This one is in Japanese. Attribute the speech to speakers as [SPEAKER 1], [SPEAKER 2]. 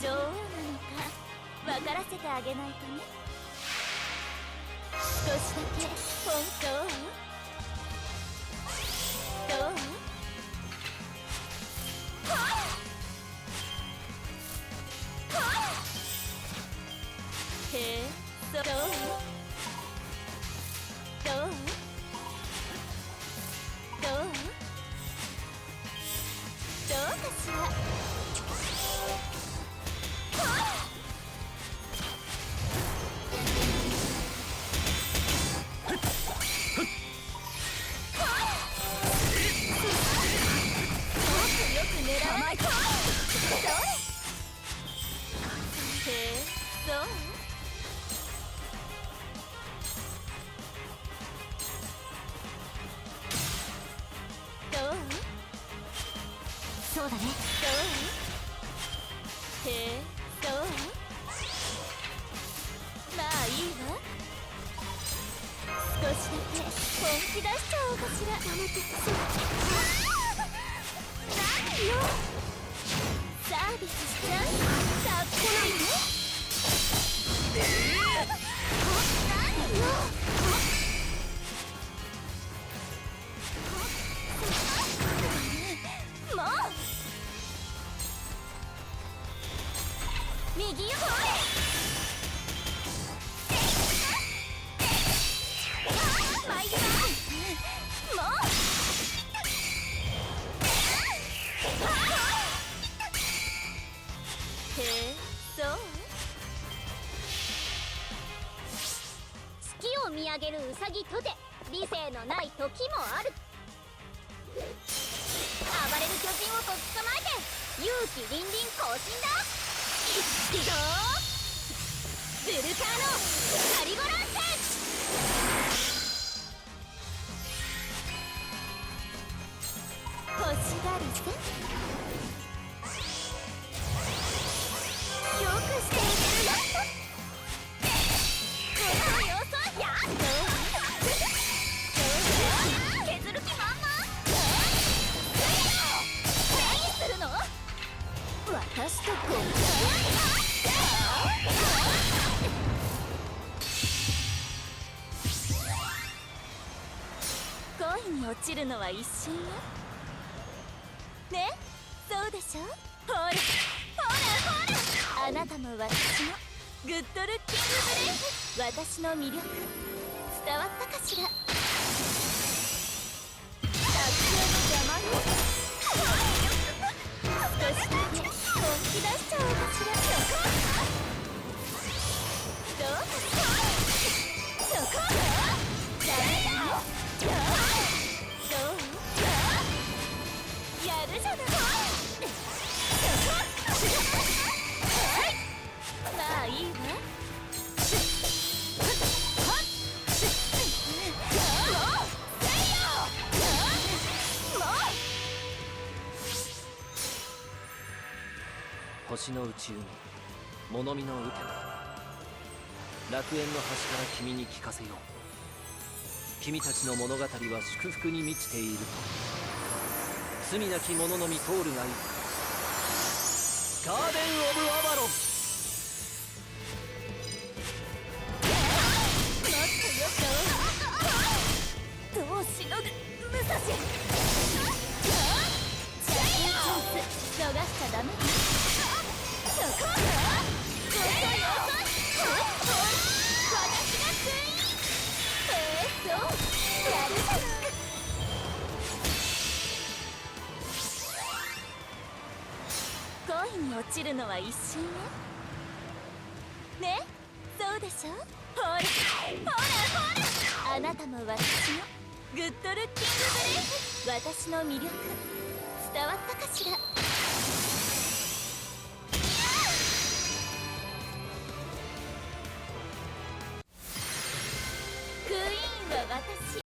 [SPEAKER 1] 女王なのか分からせてあげないとね。少しだけ本当どう？へえ、どう？どう？どう？どうかしら。よく狙わないと。どれ？へえ、そう？どう？そうだね。どう？へえ、どう？まあいいわ。少しだけ本気出しちゃおうかしら。やめて。何よ、サービスしちゃう。かっこいいね。何よ。もう右よ、ほれ。参ります。もうへえ、そう？月を見上げるウサギとて理性のない時もある。暴れる巨人をとっ捕まえて勇気凛々行進だ。いくぞー、ブルカーノカリゴランテ。欲しがるぜ。よくしていけるよ。この様子やっと削る気満々。何するの？私とこう。恋に落ちるのは一瞬よね。そうでしょ。ほらほらほら、あなたも私もグッドルッキングブレイク。私の魅力伝わったかしら。卓球の邪魔よ。少しだけ本気出しちゃおうかしら。どうかしら。そこダメだよ。どう？やるじゃない。まあいいわ。
[SPEAKER 2] 星の内海、物見の雨天、楽園の端から君に聞かせよう。君たちの物語は祝福に満ちていると。罪なき者のみ通るがいい。ガーデン・オブ・アバロン。
[SPEAKER 1] どうしのぐ武蔵。チャンス逃しちゃダメ。そこだ。遅い遅い。私がクイーン。そうやるじゃない。恋に落ちるのは一瞬よね。そうでしょ。ほらほらほら、あなたも私もグッドルッキングブレイク。私の魅力伝わったかしら。クイーンは私。